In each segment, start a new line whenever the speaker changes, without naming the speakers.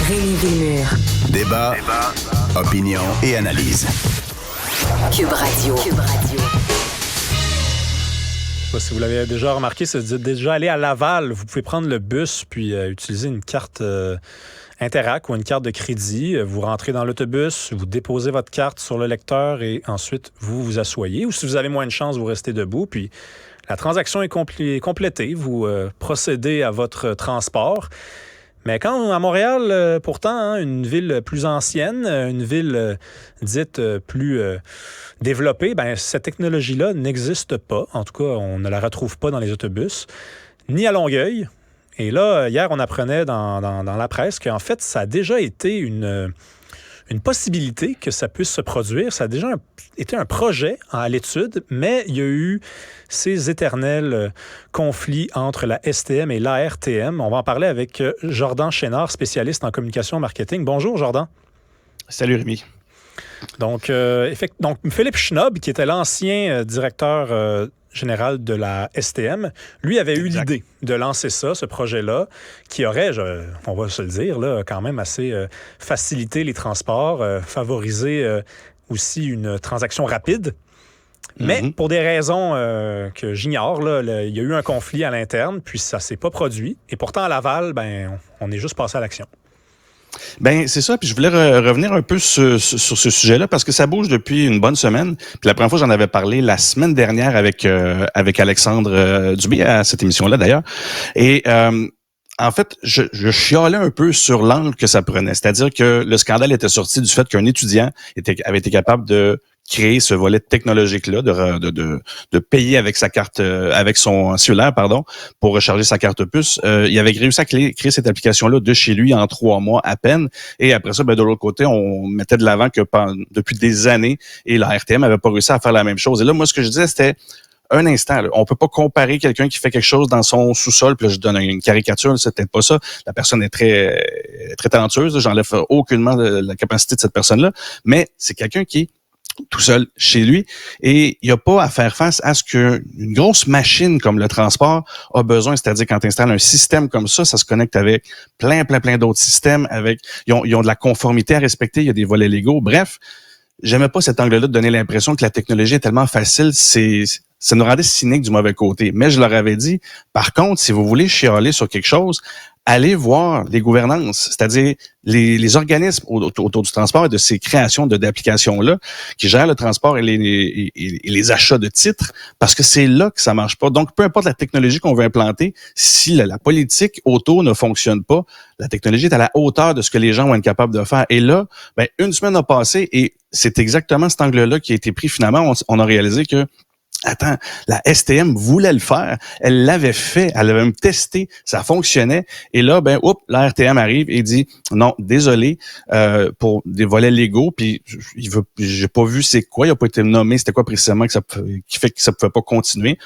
Rémi Villemure.
Débat, opinion et analyse.
Cube Radio.
Si vous l'avez déjà remarqué, si vous êtes déjà allé à Laval, vous pouvez prendre le bus puis utiliser une carte Interac ou une carte de crédit. Vous rentrez dans l'autobus, vous déposez votre carte sur le lecteur et ensuite vous vous asseyez. Ou si vous avez moins de chance, vous restez debout. Puis la transaction est complétée. Vous procédez à votre transport. Mais quand à Montréal, pourtant, une ville plus ancienne, une ville dite plus développée, cette technologie-là n'existe pas. En tout cas, on ne la retrouve pas dans les autobus, ni à Longueuil. Et là, hier, on apprenait dans la presse qu'en fait, ça a déjà été une possibilité que ça puisse se produire. Ça a déjà été un projet à l'étude, mais il y a eu ces éternels conflits entre la STM et l'ARTM. On va en parler avec Jordan Chénard, spécialiste en communication marketing. Bonjour, Jordan.
Salut, Rémi.
Donc Philippe Schnob, qui était l'ancien directeur général de la STM, lui avait eu l'idée de lancer ce projet-là, qui aurait, on va se le dire, là, quand même assez facilité les transports, favoriser aussi une transaction rapide. Mais pour des raisons que j'ignore, il y a eu un conflit à l'interne, puis ça ne s'est pas produit. Et pourtant, à Laval, on est juste passé à l'action.
Ben c'est ça, puis je voulais revenir un peu sur ce sujet-là parce que ça bouge depuis une bonne semaine. Puis la première fois, j'en avais parlé la semaine dernière avec Alexandre Dubé à cette émission-là d'ailleurs. Et en fait, je chialais un peu sur l'angle que ça prenait. C'est-à-dire que le scandale était sorti du fait qu'un étudiant avait été capable de créer ce volet technologique-là, de payer avec sa carte, avec son cellulaire, pour recharger sa carte puce. Il avait réussi à créer cette application-là de chez lui en 3 mois à peine. Et après ça, de l'autre côté, on mettait de l'avant que depuis des années, et la RTM avait pas réussi à faire la même chose. Et là, moi, ce que je disais, c'était un instant, là, on peut pas comparer quelqu'un qui fait quelque chose dans son sous-sol, puis là, je donne une caricature, c'est peut-être pas ça. La personne est très talentueuse, j'enlève aucunement la capacité de cette personne-là, mais c'est quelqu'un qui est tout seul chez lui, et il n'y a pas à faire face à ce qu'une grosse machine comme le transport a besoin, c'est-à-dire quand tu installes un système comme ça se connecte avec plein d'autres systèmes, ils ont de la conformité à respecter, il y a des volets légaux, bref, j'aimais pas cet angle-là de donner l'impression que la technologie est tellement facile, ça nous rendait cyniques du mauvais côté, mais je leur avais dit, par contre, si vous voulez chialer sur quelque chose, allez voir les gouvernances, c'est-à-dire les organismes autour du transport et de ces créations d'applications-là qui gèrent le transport et les achats de titres, parce que c'est là que ça marche pas. Donc, peu importe la technologie qu'on veut implanter, si la politique autour ne fonctionne pas, la technologie est à la hauteur de ce que les gens vont être capables de faire. Et là, une semaine a passé et c'est exactement cet angle-là qui a été pris finalement. On a réalisé que attends, la STM voulait le faire, elle l'avait fait, elle avait même testé, ça fonctionnait, et là, la RTM arrive et dit, non, désolé, pour des volets légaux, puis j'ai pas vu c'est quoi, il a pas été nommé, c'était quoi précisément qui fait que ça pouvait pas continuer.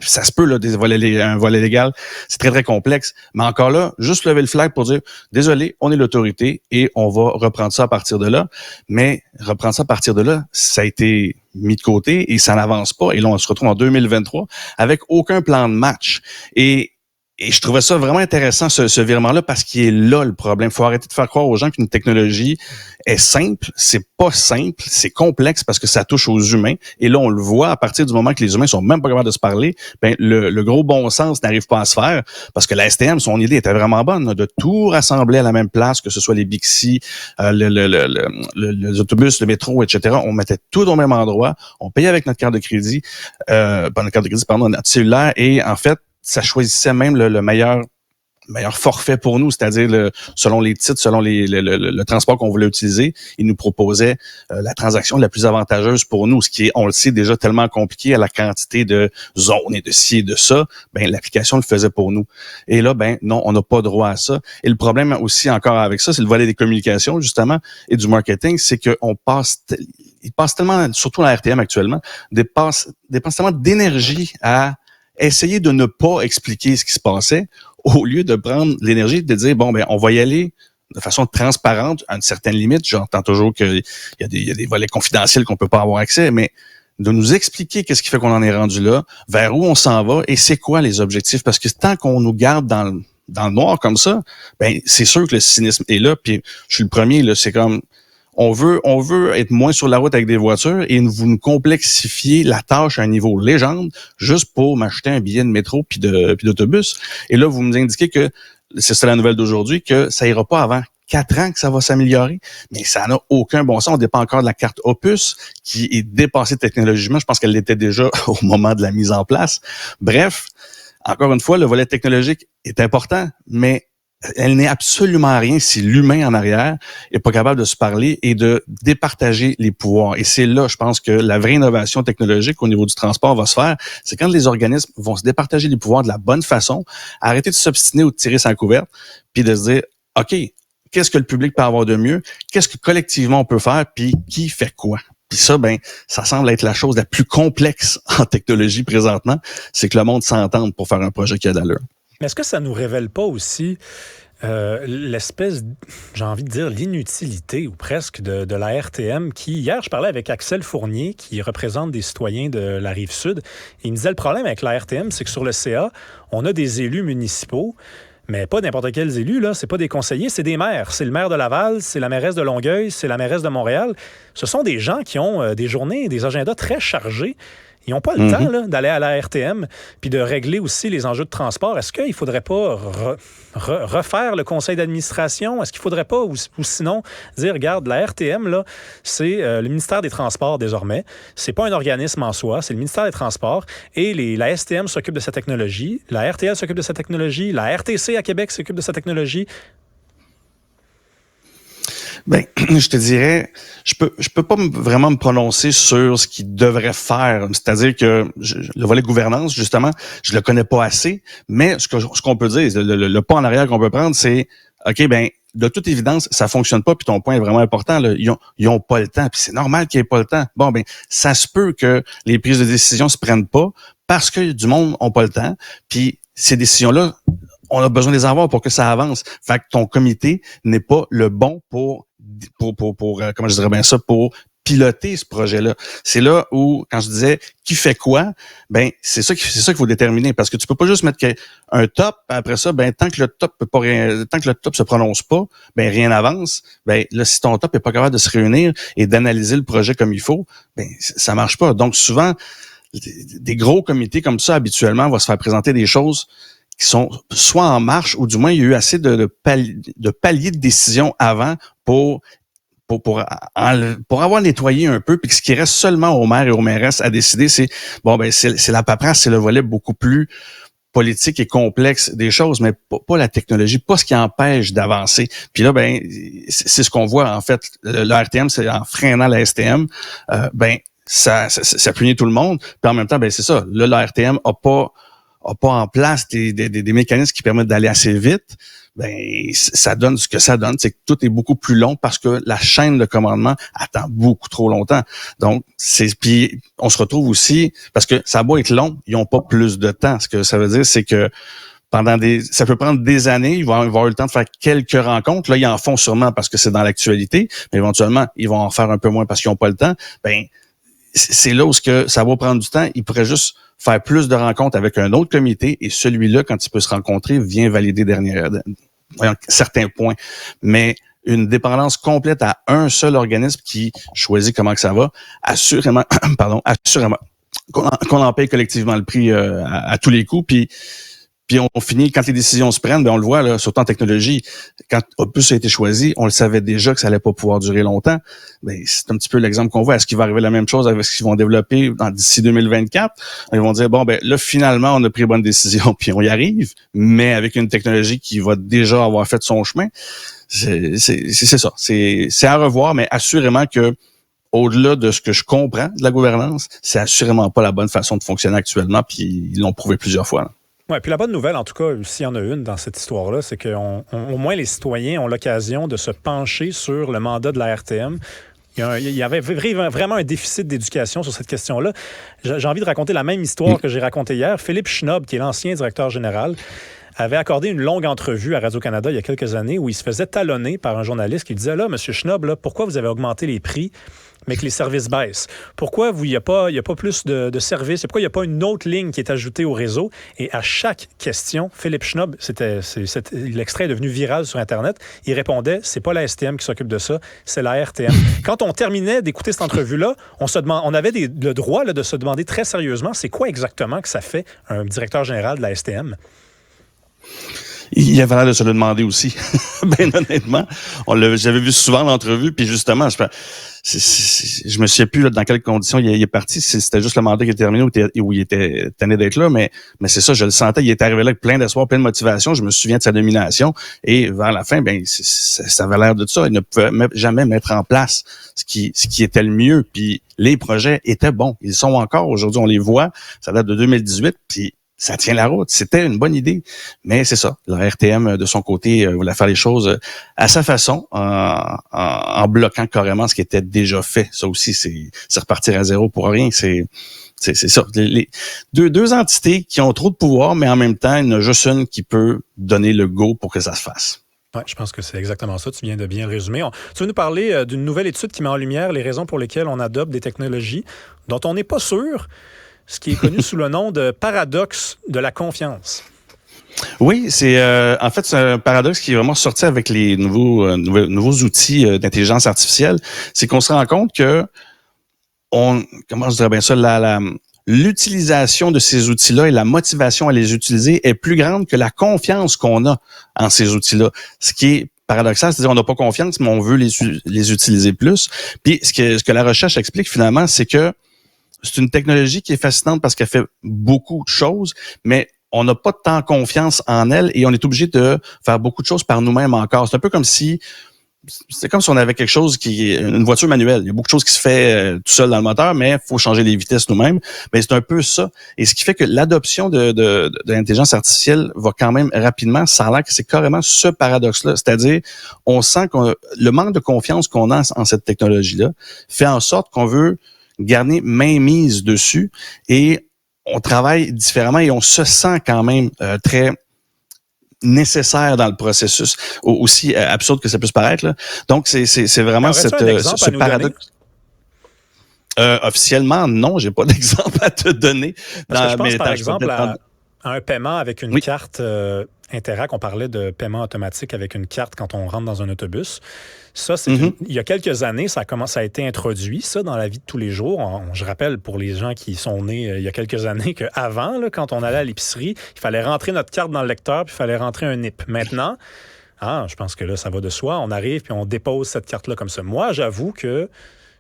Ça se peut, là, un volet légal, c'est très, très complexe. Mais encore là, juste lever le flag pour dire, désolé, on est l'autorité et on va reprendre ça à partir de là. Mais reprendre ça à partir de là, ça a été mis de côté et ça n'avance pas. Et là, on se retrouve en 2023 avec aucun plan de match. Et je trouvais ça vraiment intéressant, ce virement-là, parce qu'il est là le problème. Il faut arrêter de faire croire aux gens qu'une technologie est simple. C'est pas simple, c'est complexe parce que ça touche aux humains. Et là, on le voit, à partir du moment que les humains sont même pas capables de se parler, le gros bon sens n'arrive pas à se faire parce que la STM, son idée était vraiment bonne, de tout rassembler à la même place, que ce soit les Bixi, les autobus, le métro, etc. On mettait tout au même endroit. On payait avec notre carte de crédit, notre cellulaire, et en fait, ça choisissait même le meilleur forfait pour nous, c'est-à-dire selon les titres, selon le transport qu'on voulait utiliser, il nous proposait la transaction la plus avantageuse pour nous, ce qui est, on le sait, déjà tellement compliqué à la quantité de zones et de ci et de ça, l'application le faisait pour nous. Et là, non, on n'a pas droit à ça. Et le problème aussi encore avec ça, c'est le volet des communications, justement, et du marketing, c'est qu'on il passe tellement, surtout la RTM actuellement, dépense tellement d'énergie à essayer de ne pas expliquer ce qui se passait au lieu de prendre l'énergie de dire, on va y aller de façon transparente à une certaine limite. J'entends toujours qu'il y a des volets confidentiels qu'on peut pas avoir accès, mais de nous expliquer qu'est-ce qui fait qu'on en est rendu là, vers où on s'en va et c'est quoi les objectifs. Parce que tant qu'on nous garde dans dans le noir comme ça, ben c'est sûr que le cynisme est là. Puis je suis le premier, là, c'est comme on veut être moins sur la route avec des voitures et vous nous complexifiez la tâche à un niveau légende juste pour m'acheter un billet de métro puis d'autobus. Et là, vous me indiquez que, c'est ça la nouvelle d'aujourd'hui, que ça ira pas avant 4 ans que ça va s'améliorer, mais ça n'a aucun bon sens. On dépend encore de la carte Opus qui est dépassée technologiquement. Je pense qu'elle l'était déjà au moment de la mise en place. Bref, encore une fois, le volet technologique est important, mais elle n'est absolument rien si l'humain en arrière est pas capable de se parler et de départager les pouvoirs. Et c'est là, je pense, que la vraie innovation technologique au niveau du transport va se faire. C'est quand les organismes vont se départager les pouvoirs de la bonne façon, arrêter de s'obstiner ou de tirer sa couverte, puis de se dire, OK, qu'est-ce que le public peut avoir de mieux? Qu'est-ce que collectivement on peut faire? Puis qui fait quoi? Puis ça, ben, ça semble être la chose la plus complexe en technologie présentement, c'est que le monde s'entende pour faire un projet qui a d'allure.
Mais est-ce que ça nous révèle pas aussi l'espèce, j'ai envie de dire, l'inutilité ou presque de la RTM qui, hier, je parlais avec Axel Fournier qui représente des citoyens de la Rive-Sud et il me disait le problème avec la RTM, c'est que sur le CA, on a des élus municipaux, mais pas n'importe quels élus, là, c'est pas des conseillers, c'est des maires. C'est le maire de Laval, c'est la mairesse de Longueuil, c'est la mairesse de Montréal. Ce sont des gens qui ont des journées, des agendas très chargés. Ils n'ont pas le temps là, d'aller à la RTM puis de régler aussi les enjeux de transport. Est-ce qu'il ne faudrait pas refaire le conseil d'administration? Est-ce qu'il ne faudrait pas, ou sinon, dire, regarde, la RTM, là, c'est le ministère des Transports désormais. C'est pas un organisme en soi, c'est le ministère des Transports. Et la STM s'occupe de sa technologie, la RTL s'occupe de sa technologie, la RTC à Québec s'occupe de sa technologie.
Ben, je te dirais, je peux pas vraiment me prononcer sur ce qu'ils devraient faire. C'est-à-dire que le volet gouvernance, justement, je le connais pas assez, mais ce qu'on peut dire, le pas en arrière qu'on peut prendre, c'est, OK, ben, de toute évidence, ça fonctionne pas, puis ton point est vraiment important, là. Ils ont pas le temps, puis c'est normal qu'ils aient pas le temps. Bon, ben, ça se peut que les prises de décision se prennent pas parce que du monde ont pas le temps, puis ces décisions-là, on a besoin de les avoir pour que ça avance. Fait que ton comité n'est pas le bon pour comment je dirais bien ça, pour piloter ce projet-là. C'est là où, quand je disais qui fait quoi, ben c'est ça qu'il faut déterminer, parce que tu peux pas juste mettre un top, après ça, ben tant que le top se prononce pas, ben rien n'avance. Ben là, si ton top est pas capable de se réunir et d'analyser le projet comme il faut, ben ça marche pas. Donc souvent, des gros comités comme ça, habituellement, vont se faire présenter des choses qui sont soit en marche, ou du moins il y a eu assez de paliers de décision avant pour avoir nettoyé un peu, puis ce qui reste seulement aux maires et aux mairesses à décider, c'est c'est la paperasse, c'est le volet beaucoup plus politique et complexe des choses, mais pas la technologie, pas ce qui empêche d'avancer. Puis là, ben c'est ce qu'on voit en fait. Le RTM, c'est en freinant la STM, ça punit tout le monde. Puis en même temps, ben c'est ça. Là, la RTM a pas en place des mécanismes qui permettent d'aller assez vite. Ben ça donne ce que ça donne, c'est que tout est beaucoup plus long parce que la chaîne de commandement attend beaucoup trop longtemps. Donc puis on se retrouve aussi parce que ça a beau être long, ils ont pas plus de temps. Ce que ça veut dire, c'est que ça peut prendre des années, ils vont avoir eu le temps de faire quelques rencontres. Là, ils en font sûrement parce que c'est dans l'actualité, mais éventuellement, ils vont en faire un peu moins parce qu'ils n'ont pas le temps. Ben c'est là où ça va prendre du temps. Ils pourraient juste faire plus de rencontres avec un autre comité et celui-là, quand il peut se rencontrer, vient valider certains points. Mais une dépendance complète à un seul organisme qui choisit comment que ça va, assurément qu'on en paye collectivement le prix à tous les coups. Puis on finit, quand les décisions se prennent, ben on le voit, là, surtout en technologie, quand Opus a été choisi, on le savait déjà que ça allait pas pouvoir durer longtemps. Ben, c'est un petit peu l'exemple qu'on voit. Est-ce qu'il va arriver la même chose avec ce qu'ils vont développer d'ici 2024? Ils vont dire, bon, ben là, finalement, on a pris bonne décision, puis on y arrive, mais avec une technologie qui va déjà avoir fait son chemin. C'est ça. C'est à revoir, mais assurément que au-delà de ce que je comprends de la gouvernance, c'est assurément pas la bonne façon de fonctionner actuellement, puis ils l'ont prouvé plusieurs fois, là.
Oui, puis la bonne nouvelle, en tout cas, s'il y en a une dans cette histoire-là, c'est qu'au moins les citoyens ont l'occasion de se pencher sur le mandat de la RTM. Il y avait vraiment un déficit d'éducation sur cette question-là. J'ai envie de raconter la même histoire que j'ai racontée hier. Philippe Schnob, qui est l'ancien directeur général, avait accordé une longue entrevue à Radio-Canada il y a quelques années où il se faisait talonner par un journaliste qui disait « Là, M. Schnob, là, pourquoi vous avez augmenté les prix mais que les services baissent? Pourquoi il n'y a pas plus de services? Pourquoi il n'y a pas une autre ligne qui est ajoutée au réseau? Et à chaque question, Philippe Schnob, l'extrait est devenu viral sur Internet, il répondait, c'est pas la STM qui s'occupe de ça, c'est la RTM. Quand on terminait d'écouter cette entrevue-là, on avait le droit là, de se demander très sérieusement, c'est quoi exactement que ça fait un directeur général de la STM?
Il avait l'air de se le demander aussi. Ben honnêtement, j'avais vu souvent l'entrevue, puis justement, je me souviens plus là, dans quelles conditions il est parti. C'était juste le mandat qui était terminé où il était tanné d'être là, mais c'est ça, je le sentais. Il est arrivé là avec plein d'espoir, plein de motivation. Je me souviens de sa domination, et vers la fin, ben ça avait l'air de ça. Il ne pouvait jamais mettre en place ce qui était le mieux. Puis les projets étaient bons. Ils sont encore aujourd'hui. On les voit. Ça date de 2018. Puis ça tient la route. C'était une bonne idée. Mais c'est ça. La RTM, de son côté, voulait faire les choses à sa façon, en bloquant carrément ce qui était déjà fait. Ça aussi, c'est repartir à zéro pour rien. C'est ça. Les deux entités qui ont trop de pouvoir, mais en même temps, il y en a juste une qui peut donner le go pour que ça se fasse.
Oui, je pense que c'est exactement ça. Tu viens de bien le résumer. Tu veux nous parler d'une nouvelle étude qui met en lumière les raisons pour lesquelles on adopte des technologies dont on n'est pas sûr, ce qui est connu sous le nom de paradoxe de la confiance.
Oui, en fait c'est un paradoxe qui est vraiment sorti avec les nouveaux outils d'intelligence artificielle. C'est qu'on se rend compte que comment je dirais bien ça, l'utilisation de ces outils-là et la motivation à les utiliser est plus grande que la confiance qu'on a en ces outils-là. Ce qui est paradoxal, c'est-à-dire on n'a pas confiance, mais on veut les utiliser plus. Puis ce que la recherche explique finalement, c'est que c'est une technologie qui est fascinante parce qu'elle fait beaucoup de choses, mais on n'a pas tant confiance en elle et on est obligé de faire beaucoup de choses par nous-mêmes encore. C'est un peu comme si on avait quelque chose une voiture manuelle. Il y a beaucoup de choses qui se fait tout seul dans le moteur, mais il faut changer les vitesses nous-mêmes. Mais c'est un peu ça. Et ce qui fait que l'adoption de l'intelligence artificielle va quand même rapidement. Ça a l'air que c'est carrément ce paradoxe-là. C'est-à-dire, on sent que le manque de confiance qu'on a en cette technologie-là fait en sorte qu'on veut garder mainmise dessus et on travaille différemment et on se sent quand même très nécessaire dans le processus, aussi absurde que ça puisse paraître. Là. Donc, c'est vraiment ce paradoxe. Officiellement, non, j'ai pas d'exemple à te donner.
Parce que je pense, par exemple, à un paiement avec une carte Interac, on parlait de paiement automatique avec une carte quand on rentre dans un autobus. Ça, il y a quelques années, ça a été introduit, ça, dans la vie de tous les jours. Je rappelle, pour les gens qui sont nés il y a quelques années, qu'avant, quand on allait à l'épicerie, il fallait rentrer notre carte dans le lecteur, puis il fallait rentrer un NIP. Maintenant, je pense que là, ça va de soi. On arrive, puis on dépose cette carte-là comme ça. Moi, j'avoue que,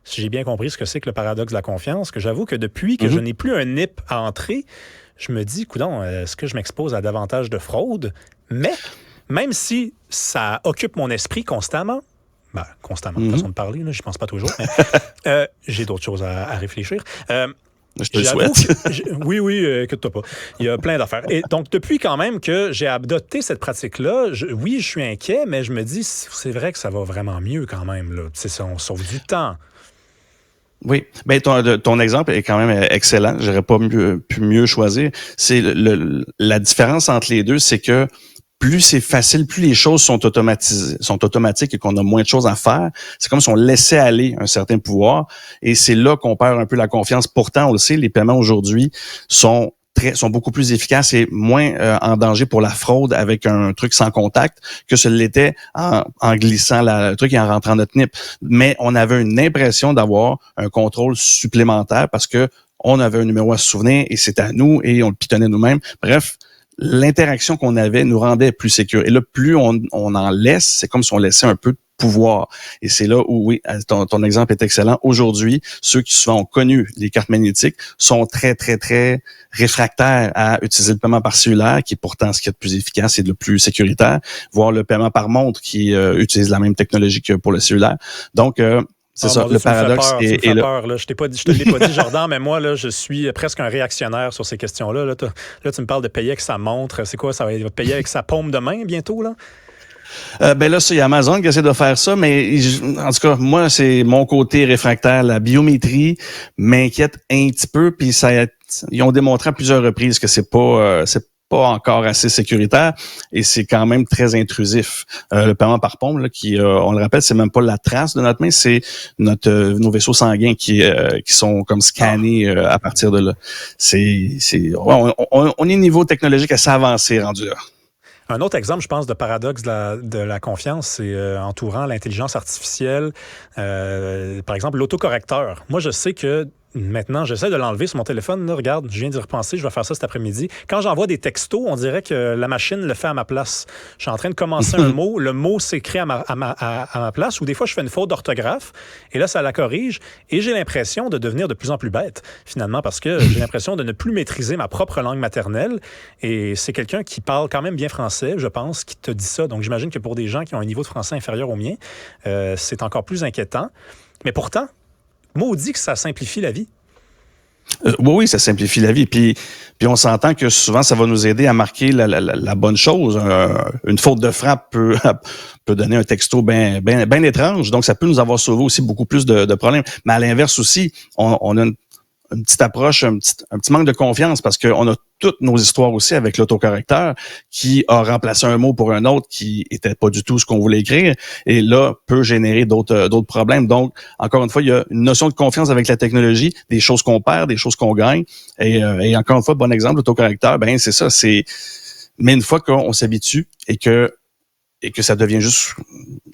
si j'ai bien compris ce que c'est que le paradoxe de la confiance, que j'avoue que depuis que je n'ai plus un NIP à entrer, je me dis, coudonc, est-ce que je m'expose à davantage de fraude? Mais, même si ça occupe mon esprit constamment, façon de parler, j'y pense pas toujours, mais j'ai d'autres choses à réfléchir.
Je te le souhaite.
Oui, écoute-toi pas. Il y a plein d'affaires. Et donc, depuis quand même que j'ai adopté cette pratique-là, je suis inquiet, mais je me dis, c'est vrai que ça va vraiment mieux quand même. Là. On sauve du temps.
Oui, ben ton exemple est quand même excellent. J'aurais pas pu mieux choisir. C'est la différence entre les deux, c'est que plus c'est facile, plus les choses sont automatiques et qu'on a moins de choses à faire. C'est comme si on laissait aller un certain pouvoir et c'est là qu'on perd un peu la confiance. Pourtant, on le sait, les paiements aujourd'hui sont beaucoup plus efficaces et moins en danger pour la fraude avec un truc sans contact que ce l'était en glissant le truc et en rentrant notre NIP. Mais on avait une impression d'avoir un contrôle supplémentaire parce que on avait un numéro à se souvenir et c'était à nous et on le pitonnait nous-mêmes. Bref, l'interaction qu'on avait nous rendait plus sécure. Et là, plus on en laisse, c'est comme si on laissait un peu de pouvoir. Et c'est là où, oui, ton exemple est excellent. Aujourd'hui, ceux qui souvent ont connu les cartes magnétiques sont très, très, très réfractaires à utiliser le paiement par cellulaire, qui est pourtant ce qui est le plus efficace et le plus sécuritaire, voire le paiement par montre qui utilise la même technologie que pour le cellulaire. Donc, c'est ça, le paradoxe est là.
Peur, là. Je te l'ai pas dit, Jordan, mais moi, là, je suis presque un réactionnaire sur ces questions-là. Là, tu me parles de payer avec sa montre. C'est quoi, ça va payer avec sa paume de main bientôt, là?
Ben là, il y a Amazon qui essaie de faire ça, mais en tout cas, moi, c'est mon côté réfractaire. La biométrie m'inquiète un petit peu, puis ils ont démontré à plusieurs reprises que c'est pas pas encore assez sécuritaire et c'est quand même très intrusif. Le paiement par pompe, là, qui, on le rappelle, c'est même pas la trace de notre main, c'est nos vaisseaux sanguins qui sont comme scannés à partir de là. On est niveau technologique assez avancé rendu là.
Un autre exemple, je pense, de paradoxe de la confiance, c'est entourant l'intelligence artificielle. Par exemple, l'autocorrecteur. Moi, je sais que maintenant, j'essaie de l'enlever sur mon téléphone. Là, regarde, je viens d'y repenser, je vais faire ça cet après-midi. Quand j'envoie des textos, on dirait que la machine le fait à ma place. Je suis en train de commencer un mot, le mot s'écrit à ma place, ou des fois, je fais une faute d'orthographe, et là, ça la corrige, et j'ai l'impression de devenir de plus en plus bête, finalement, parce que j'ai l'impression de ne plus maîtriser ma propre langue maternelle, et c'est quelqu'un qui parle quand même bien français, je pense, qui te dit ça. Donc, j'imagine que pour des gens qui ont un niveau de français inférieur au mien, c'est encore plus inquiétant. Mais pourtant, maudit que ça simplifie la vie.
Oui, ça simplifie la vie. Puis on s'entend que souvent, ça va nous aider à marquer la bonne chose. Une faute de frappe peut donner un texto bien étrange. Donc, ça peut nous avoir sauvé aussi beaucoup plus de problèmes. Mais à l'inverse aussi, on a une petite approche, un petit manque de confiance parce qu'on a toutes nos histoires aussi avec l'autocorrecteur qui a remplacé un mot pour un autre qui était pas du tout ce qu'on voulait écrire et là peut générer d'autres problèmes. Donc, encore une fois, il y a une notion de confiance avec la technologie, des choses qu'on perd, des choses qu'on gagne et encore une fois, bon exemple, l'autocorrecteur, ben c'est ça, mais une fois qu'on s'habitue et que ça devient juste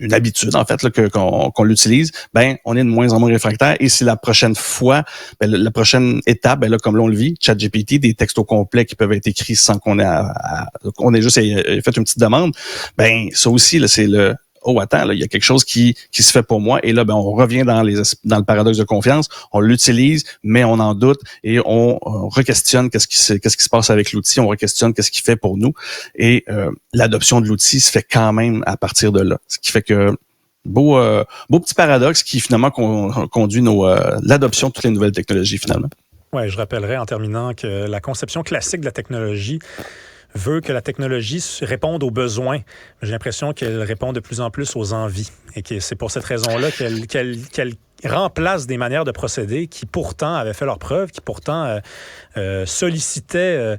une habitude, en fait, là, qu'on l'utilise, ben, on est de moins en moins réfractaire. Et si la prochaine fois, ben, la prochaine étape, ben, là, comme l'on le vit, ChatGPT, des textos complets qui peuvent être écrits sans qu'on ait juste fait une petite demande, ben, ça aussi, là, c'est oh, attends, là, il y a quelque chose qui se fait pour moi. Et là, ben, on revient dans le paradoxe de confiance. On l'utilise, mais on en doute et on re-questionne qu'est-ce qui se passe avec l'outil. On re-questionne qu'est-ce qu'il fait pour nous. Et l'adoption de l'outil se fait quand même à partir de là. Ce qui fait que beau petit paradoxe qui finalement conduit l'adoption de toutes les nouvelles technologies finalement.
Oui, je rappellerai en terminant que la conception classique de la technologie veut que la technologie réponde aux besoins. J'ai l'impression qu'elle répond de plus en plus aux envies et que c'est pour cette raison-là qu'elle remplace des manières de procéder qui pourtant avaient fait leurs preuves, qui pourtant sollicitaient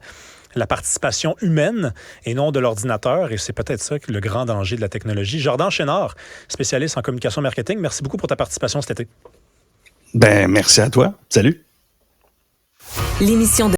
la participation humaine et non de l'ordinateur. Et c'est peut-être ça le grand danger de la technologie. Jordan Chénard, spécialiste en communication marketing, merci beaucoup pour ta participation cet été.
Ben, merci à toi. Salut.
L'émission de